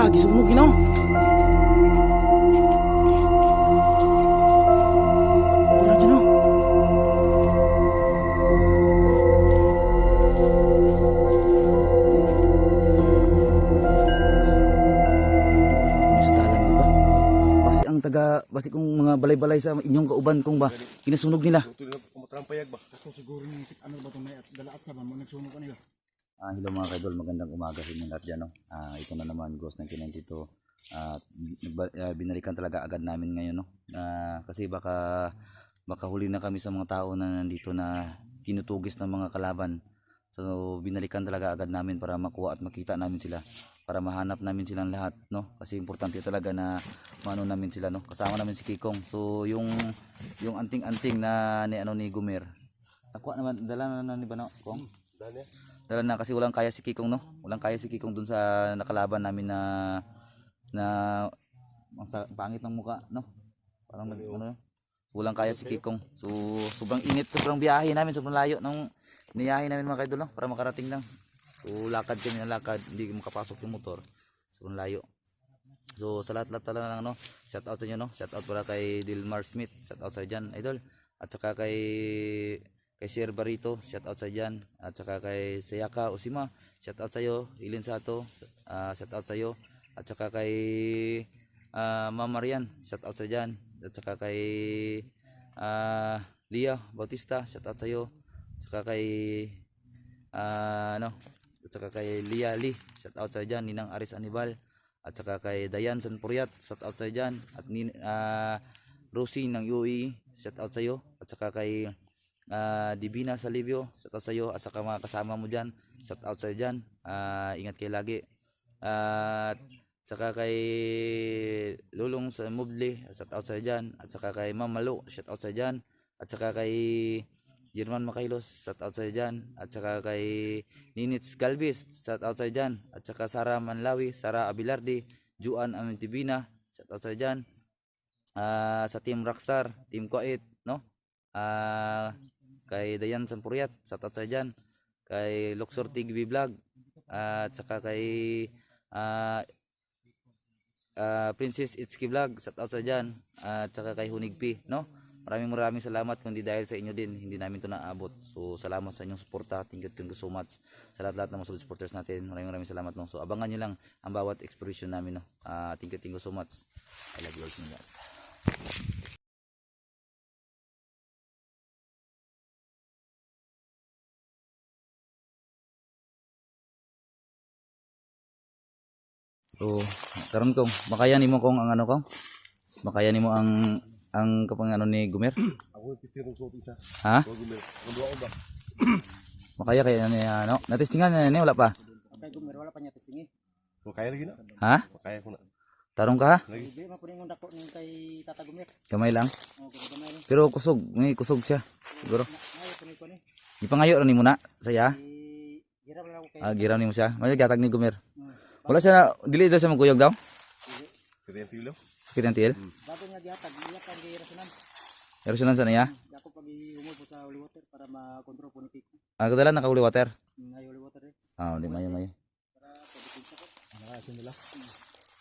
gisunog ginaw. Ora ginaw. Mistalan ko ba? Basi ang taga, basi kung mga balay-balay sa inyong kauban kung ba kinasunog nila. Kumatrampayag ba? Ako siguro yung ano ba itong may at dalaat sa ba mo nagsunog kanila. Hello mga kaidol, magandang umaga sa inyong lahat dyan. No? Ito na naman, Ghost 1992. Binalikan talaga agad namin ngayon. No? Kasi baka huli na kami sa mga tao na nandito na tinutugis ng mga kalaban. So binalikan talaga agad namin para makuha at makita namin sila. Para mahanap namin silang lahat. No? Kasi importante talaga na maano namin sila. No? Kasama namin si Kikong. So yung anting-anting na ni Gumer. Nakuha naman, dala na ni Bano, Kong? Dala na kasi walang kaya si Kikong, no? Walang kaya si Kikong dun sa nakalaban namin na pangit ng muka, no? Parang ano, walang kaya si Kikong. So sobrang init, sobrang biyahe namin, sobrang layo ng niyahe namin mga kaidol, no? Para makarating lang. So lakad kami ng lakad, hindi makapasok yung motor. Sobrang layo. So sa lahat-lahat talaga lang, no? Shout out sa inyo, no? Shout out para kay Dilmar Smith, shout out sa dyan, idol. At saka kay Sir Barito, shout out sa dyan. At saka kay Sayaka Usima, shout out sa iyo. Ilin Sato, shout out sa iyo. At saka kay Ma'am Marian, shout out sa dyan. At saka kay Lia Bautista, shout out sa iyo. At saka kay at saka kay Lia Lee, shout out sa dyan. Ninang Aris Anibal. At saka kay Dayan Sanpuriat, shout out sa dyan. At Rosie ng UE, shout out sa iyo. At saka kay Divina Salivio, shout out sa iyo. At saka mga kasama mo dyan, shout out sa iyo dyan. Ingat kayo lagi. At saka kay Lulong sa Mubli, shout out sa iyo dyan. At saka kay Ma'am Malo, shout out sa iyo dyan. At saka kay German Makailos, shout out sa iyo dyan. At saka kay Ninits Galvis, shout out sa iyo dyan. At saka Sara Manlawi, Sara Abilardi, Juan Amentibina, shout out sa iyo dyan. Sa Team Rockstar, Team Kuwait, no? Kay Dayan Sanpuriat, shout out sa iyo dyan. Kay Luxor TV Vlog, at saka kay Princess Itski Vlog, shout out sa iyo dyan. At saka kay Hunigpi, no? Maraming salamat, kundi dahil sa inyo din hindi namin to naabot. So salamat sa inyong suporta. Thank you so much sa lahat ng mga solid supporters natin. Maraming salamat, no. So abangan niyo lang ang bawat exploration namin, no. Thank you so much. I love you all sa inyo. So karon kong makayanin mo kong ang ano kong makayanin mo ang kapang ano ni Gumer. Ako pistirong ko isa. Ha? Gumer. Kundo ako ba? Makaya kaya ni ano? Natestingan na ni wala pa. Kay Gumer wala pa niya testing eh. Makaya lagi na. Ha? Makaya ko na. Tarong ka ha? Hindi mapunin ng dako ning kay Tata Gumer. Kamay lang. Oh, gamay lang. Pero kusog, may kusog siya. Siguro. Ay kunay ko ni. Ipangayo ra ni muna saya. Gira lang ako kay. Giraw ni mo siya. May gatag ni Gumer. Wala siya dili daw siya magkuyog daw. Kaya tilo. Sakit ang tiil. Bago niya gihatag, iya kan kay Rasunan. Erosionan sa niya. Dako pag humol po sa holy water para ma-control po ni Kiko. Kadala naka holy water. Ay holy water eh. Di mayo. Para pagdating sa ko. Nakasin nila.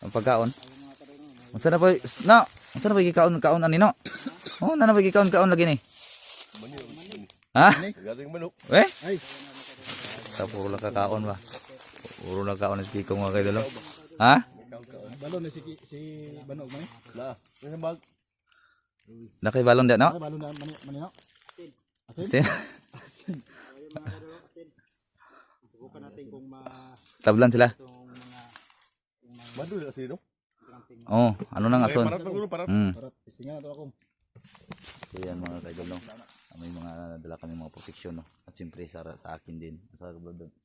Ang pagkaon. Ay mga kaday no. Unsa na pa no? Unsa na pa gikaon ani no? Oh, na pa gikaon lagi ni. Ha? Galing manok. Eh? Ay. Puro lang kakaon ba? Puro lang kakaon si Kikong mga kaidolo. Ha? Balon na si Banog man eh. Na. Nasa bag. Nakay balon dia no? Ay balon na manino. Sin. Mga kadalo asin. Subukan natin kung Tablan sila. itong mga Madul na sino? Oh, ano nang ason? Parat na parat. para testingan nato ako. So yan mga kaidolo. May mga nadala kami mga protection, no? At siyempre sa akin din, sa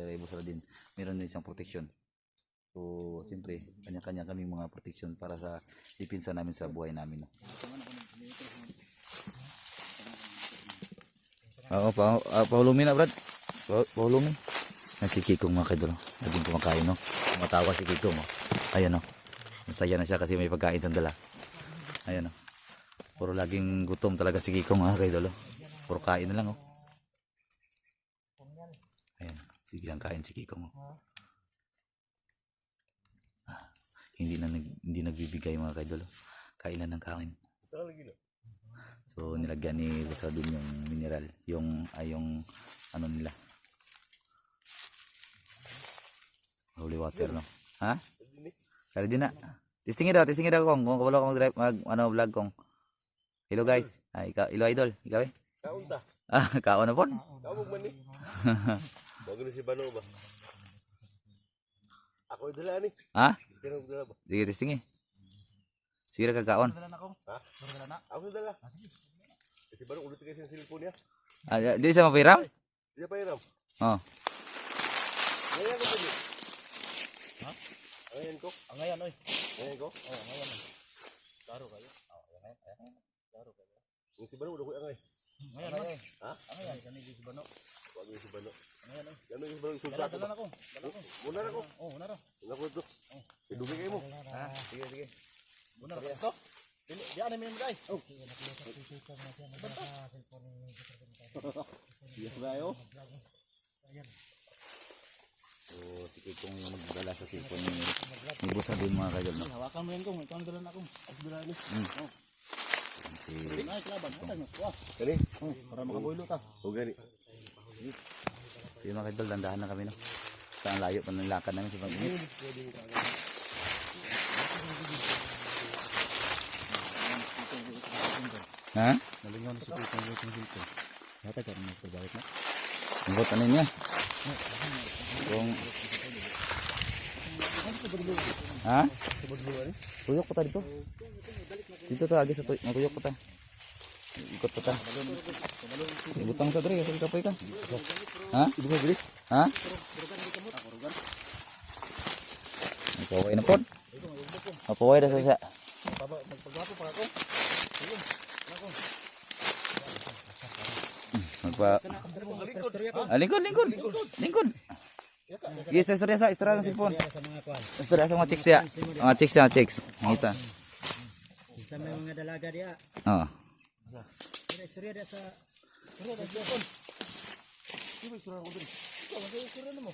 Ibo Sara din, meron din isang protection. So siyempre kanya-kanya kami mga protection para sa depensa namin sa buhay namin, no? Oo, paulumi na brad. Paulumi. Si Kikong mga kaidolo, naging kumakain, no? Matawa si Kikong, no? Ayan, no? Masaya na siya kasi may pagkain ang dala. Ayan, no? Puro laging gutom talaga si Kikong, mga kaidolo. Puro kain na lang, oh. Ayan, sige lang kain si Kikong, oh. hindi nagbibigay mga kaidol. Kailan ng kain. Saan lagi na? So nilagyan ni Boss Aldon yung mineral, yung ano nila. Holy water no. Ha? Kaya din na. Testingin daw kung kabalo ko mag-drive vlog kong. Hello guys. Hello idol. Ikaw eh. Kaon ta. Kaon na po. Kaon man ni. Bago na si Bano ba? Ako dala ni. Ha? Sino dala ba? Sige testingin. Sige ka kaon. Ha? Ako dala. Si Bano ulit kasi yung cellphone niya. Di sa mapiram? Dia pa iram. Oh. Ngayon ko pwede. Ha? Ngayon ko? Ngayon oy. Ngayon ko? Oh, ngayon. Klaro kayo. Oh, ngayon. Klaro kayo. Yung si Bano udah ko angay. Ngayon oy. Ha? Ngayon kami di Bano. Wag yung si Bano. Ngayon oy. Ano yung si Bano sugat ko? Dala na ko. Muna na ko. Oh, una ra. Muna ko to. Idugay kayo mo. Ha? Sige. Una ra to. Di ano mi guys. Oh. Yes ba yo? So sige kung magdala sa cellphone ni Boss Aldon mga kaidol no. Hawakan mo yan kung ikaw dala na ko. Ako dala ni. Oh. Si Ay, klaban. Ano? Wah. Kani? Para makaboylo ta. O gani. Sige mga kaidol, dandahan na kami no. Saan layo pa ng lakad namin sa pag-init. Ha? Nalingaw na si Pito ng waiting dito. Yata ka rin pagbalik na. Ang ano niya? Kung... Ha? Tuyok pa ta dito. Dito ta, agis sa tuyok pa ta. Ikot pa ta. Ibutang sa dre, kasi kapoy ka. Ha? Ibutang dre? Ha? Napaway na po. Napaway na siya. Magpagwapo pa ako. Lingkod. Yes, istorya sa cellphone. Sa mga kwan. Istorya sa mga chicks dia. Mga chicks. Ngita. Sa mga dalaga dia. Oh. Istorya dia sa cellphone. Sino istorya ko diri? Ikaw ang istorya mo.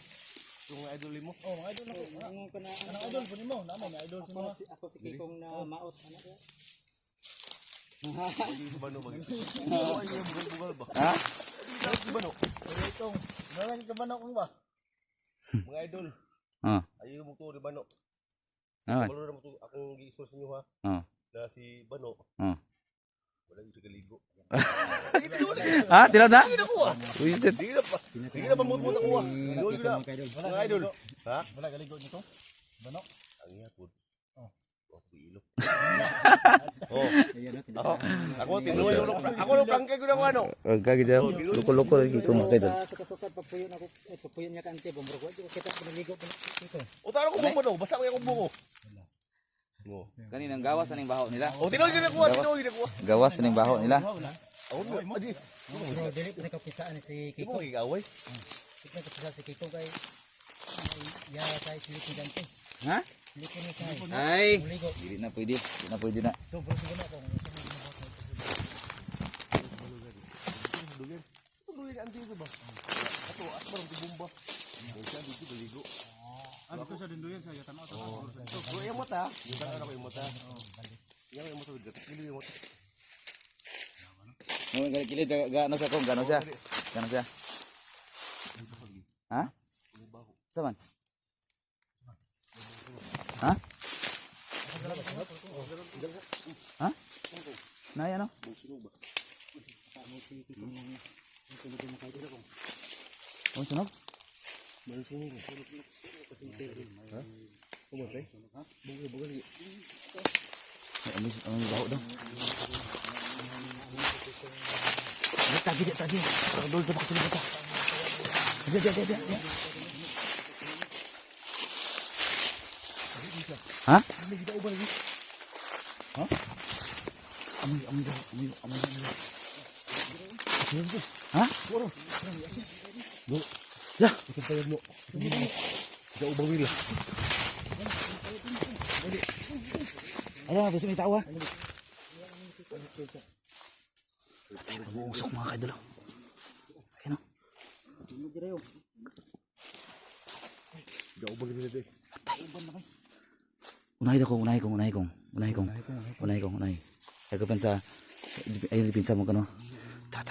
Yung idol mo? Oh, mga idol ako. Anong idol po nimo? Namo nga idol sa mga. Ako si Kikong na maot ana dia. Hindi si Bano ba? Ay, yung bugal ba? Ha? Si Bano. Itong, nalang ka ba na kung ba? Mga idol. Oh. Ayaw mo to ni Bano. Ah. Malo na mo to akong gi-istor sa inyo ha. Oh. Na si Bano. Oh. Wala yung sa kaligo. Ha? Tila na? Uy, shit. Hindi na pa. Hindi na pa mut-mut ako ha. Idol ko na. Mga idol. Ha? Wala galigo nito? Bano? Ang iya po. Oh. Ako si Ilo. Oh. Ako tinuloy ako no prangkay ko na ko ano. Kagi jam. Loko-loko gitu mga kaidol. Sa kasukad papuyo na ko, papuyo niya kante bombro ko. Kita ko naligo ko nito. O tara ko mo basta ko yung buko. Mo. Kaninang gawas sa ning baho nila. O tinuloy na ko, tinuloy na ko. Gawas sa ning baho nila. Ako mo, adi. Bro, dili ko nakapisaan si Kiko Kiko. igaway. Kita kapisa si Kiko kay ya kay silipin dante. Ha? Silipin ni kay. Ay. Ligo. Dili na pwede. Dili na pwede na. So, bro, siguro ako. Tuloy ang dito ba? Ato at parang tibumba. Siya dito baligo. Dito sa dinduyan sa yatan auto. So, yung mata, yung tangan ako yung mata. Yung mata, kilo yung mata. Mo kilid gano siya kung gano siya. Gano siya. Ha? Saman? Ha? Ha? Naya no? Oh, sunog? Umatay? Bugal. Ang baho daw. Tadi. Dol sa bakit bata. Dia. Ha? Ha? Amoy. Ha? Ya, Pagpapayag mo. Sa ubang wila. Ayan, basta may tao ha. Nag-uusok mga kaidol. Ayun o. Sa ubang wila din. Patay. Unahay. Ay kapansa, ayun dipinsa mo kano. Ta.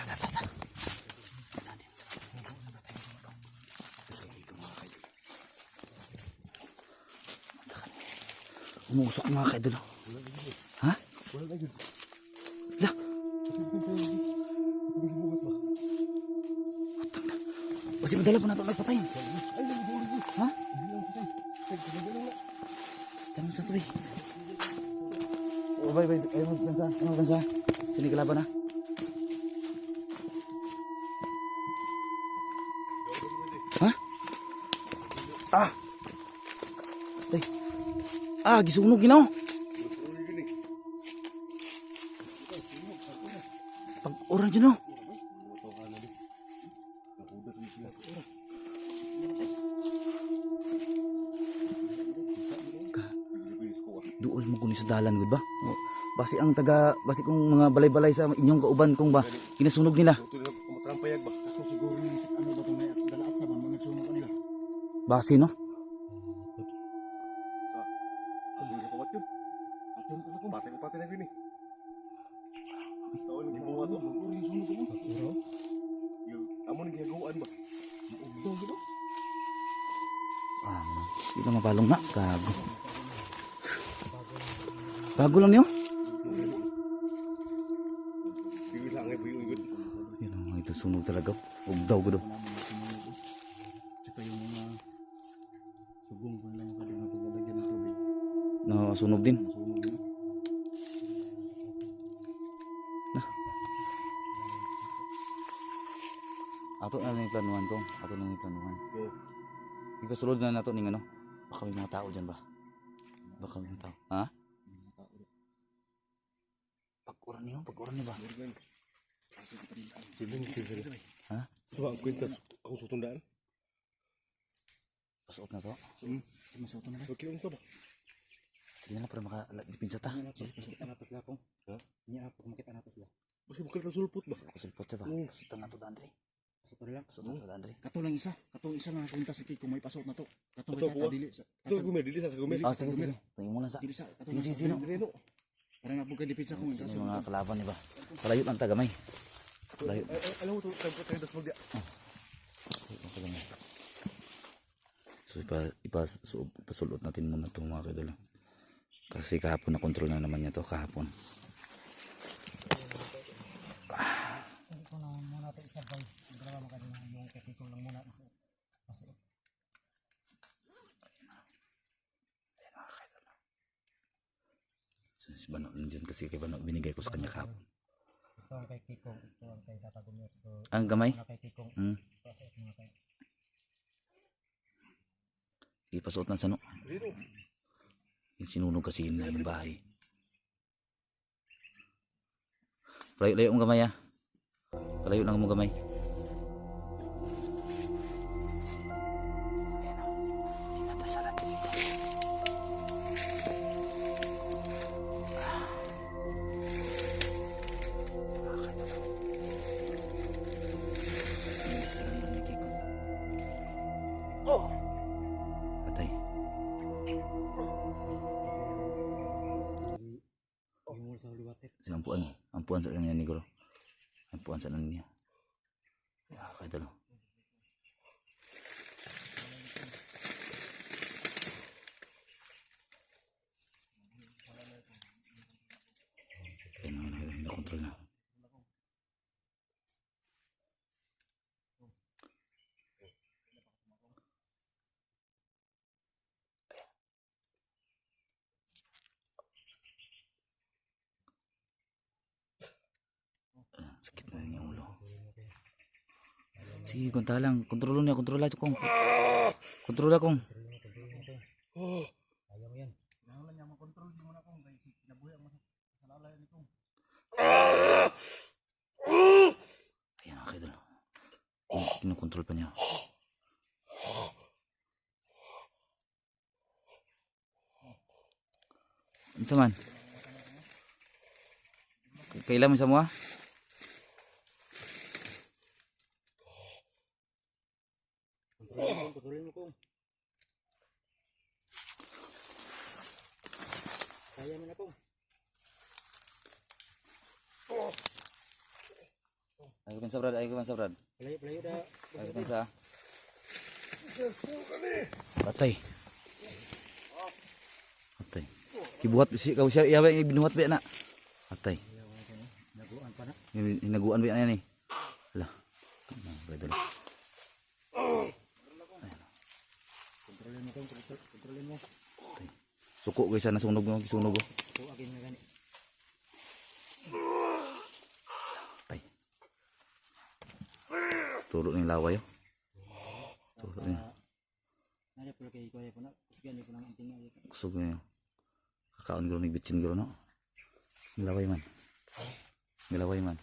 Umusok mga kaidol. Ha? La. Kasi madala po nato nagpatayin. Ha? Tanong sa tubi. Oh, bay. Ano bansa? Sini kalaban na. Ha? Gisunog ginaw. Pag orange no. Duol mo kunin sa dalan gud ba? Basi kung mga balay-balay sa inyong kauban kung ba kinasunog nila. Matrampayag ba? Ako siguro yung ano ba itong dalaat sa man, nagsunog kanila. Basi no. Ako yung kapawat yun. Aton ka na ko. Patay na yun eh. Taon yung gibuhat mo. Yung sunog ko mo. Yung amon yung ginagawaan ba? Ugdaw, di ba? Hindi na mapalong na. Gago. Bago lang niyo. Hindi lang ay buyo yun. Yan ang ito sunog talaga. Ugdaw ko daw. Tsaka yung mga sugong ko lang pwede mapasalagyan ng tubig. Nasunog din. Sunog na. Ato na lang yung planuhan ko. Go. Ipasulod na nato ning ano. Baka may mga tao dyan ba? Baka may mga tao. Ha? Pag-uran niyo ba? Sige. Ha? So ang kwintas akong sutundaan. Pasuot na to. Masuto na lang. Okay, unsa ba? Sige na lang para makalipin sa ta. Makita natas lang po. Ha? Niya ako makita natas lang. Basta makalit sulpot ba? Kasulpot siya ba? Oo. Pasutan na to Dandre. Masuto na lang. Pasutan na to Dandre. Kato lang isa. Katong isa nga kunta si Kiko may pasok na to. Katong Kato kay buwa? dili. Ito gumil, dili sa gumil. Ah, sige. Tingin mo lang sa. Dili sa. Sige. No. Reno. Para na po kay dipit sa kung isa. Sige mga kalaban ni ba? Palayot ang tagamay. Palayot. Alam mo to, tayo das magdia. So ipasulot natin muna itong mga kadala. Kasi kahapon na control na naman niya to kahapon. Ito na muna natin isabay. Ang dalawa makadala yung kay Kiko lang muna isa. Masuot. So, si Bano nandiyan kasi kay Bano binigay ko sa kanya kahapon. Ito ang kay Kiko. Ito ang kay Tata Gumer. So Ang gamay? mga kay Kiko. Pasuot mga kay. Ipasuot na sa no. Reno. Yung sinunog kasi yun na yung bahay. Layo mong gamay ah. Palayo lang mong gamay. Patay. Yung sa liwater. Kasi ampuan sa kanya negro. Ampuan sa niya. Kaya dalo. Kaya na control na. Sakit na rin yung ulo. Sige, kunta lang. Kontrolo niya, kontrola kong. Kontrola kong. Ayaw mo yan. Kailangan niya makontrol mo na kung kay kinabuhi ang masalala nito. Ayan, okay dalo. Kinukontrol pa niya. Ano sa man? Kailan mo sa mga? Kontrolin mo kung. Kaya mo na kong. Ay ko sa brad, ay ko sa brad. Palayo da. Ay ko sa. Patay. Patay. Kibuhat si kau siya iya ba binuhat ba na. Patay. Naguan pa na. Hinaguan ba na yan eh. Hala. Gadol. Kontrolin mo kong, kontrolin mo. Suko guys na sunog mo, sunog ko. Ako agin na gani. Patay. Turo ning laway yo. Turo ni. Nari pula kay kuya po na. Kusgan ni po nang anting na. Kusog niyo. Kakaon guro ni bitsin guro no. Laway man. Laway man.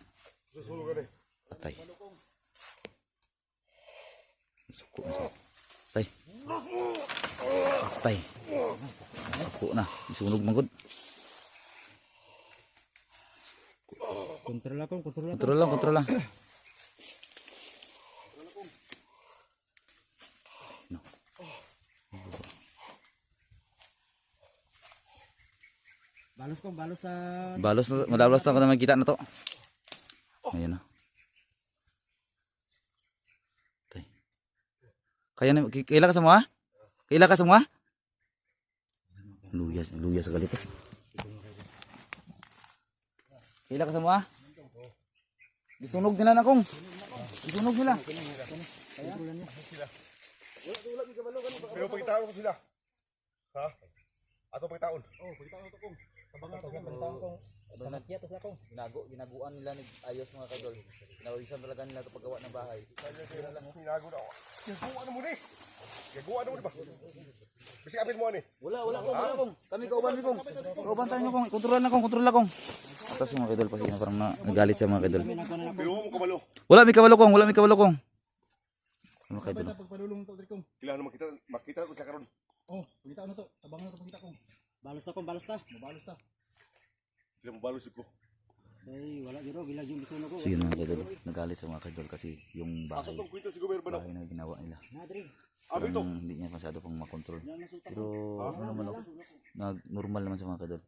Patay. Suko na suko. Patay. Patay. Suko na. Isunog manggod. Kontrol ako, kontrol ako. Kontrol lang, kontrol lang. No. Balos kong, balos sa... Balos na, madalas na ako na makita na to. Ayan na. Patay. Kaya na, kaila ka sa mga? Kaila ka sa mga? Luya sa galito. Kaila ka sa mga? Isunog nila na kong. Isunog nila. Pero pagitaon ko sila. Ha? Ato pagitaon. Oh, pagitaon to kong. Tabangan to kong. Sanatya, tas na kong. Ginaguan nila ni ayos mga kadol. Nawisan talaga nila ito paggawa ng bahay. Hinago na ako. Gagawa na mo ni. Gagawa na mo di ba? Bisi kapit mo ni. Wala kong. Kami kauban mi kong. Kauban tayo kong. Kontrol na kong. Atas yung mga kadol pati na parang nagalit siya mga kadol. Pero mo kabalo. Wala mi kabalo kong. Mga kadol. Pagpadulong to, Drikong. Kailangan makita ko sila karon. Oh, pagkita na to. Tabangan na to, pagkita kong. Balos na kong, balos na. Mabalos na. Kailangan mo balos ko. Ay, wala giro, bilang yung bisuno ko. So yun mga kadol. Nagalit sa mga kadol kasi yung Pasok bahay. tong kwenta si gobyerno ba? Bahay na ginawa nila. Nadri. Abi to. Parang hindi niya masyado pang makontrol. Yan nasulta Pero ano naman ako. Normal naman sa mga kadol.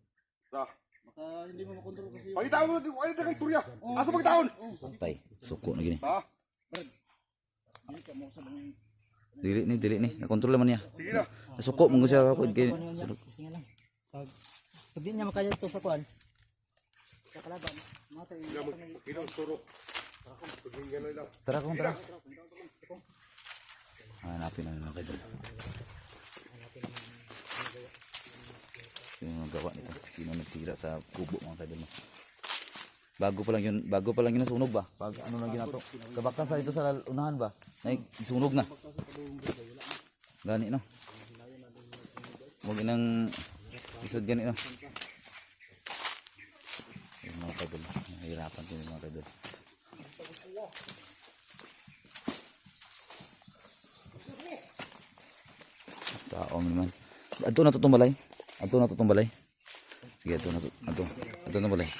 Sa. Baka hindi mo makontrol kasi. Pagitaon mo ano na istorya. Ato pagitaon. Patay. Suko na gini. Ha? Hindi ka mo sa bang... Dili ni. Nakontrol naman niya. Sige na. Suko mong siya ako. Tingnan lang. Pag di niya makaya ito sa kuan, kakalaban, matay. Kailangan mo makita ang turo. Paginggan na lang. Tara kong tara. Hanapin namin mga kadol. Yung mga gawa nito. Sino nagsira sa kubo mga kadol. Bago pa lang yun nasunog ba? Pag ano lang ginato. Kabaktan sa ito sa unahan ba? Nasunog na. Gani no. Huwag inang isod gani no. Yung mga kadol. Nahihirapan din yung mga kadol. Sa naman. Ato na to tumbalay. Sige, ato na to tumbalay.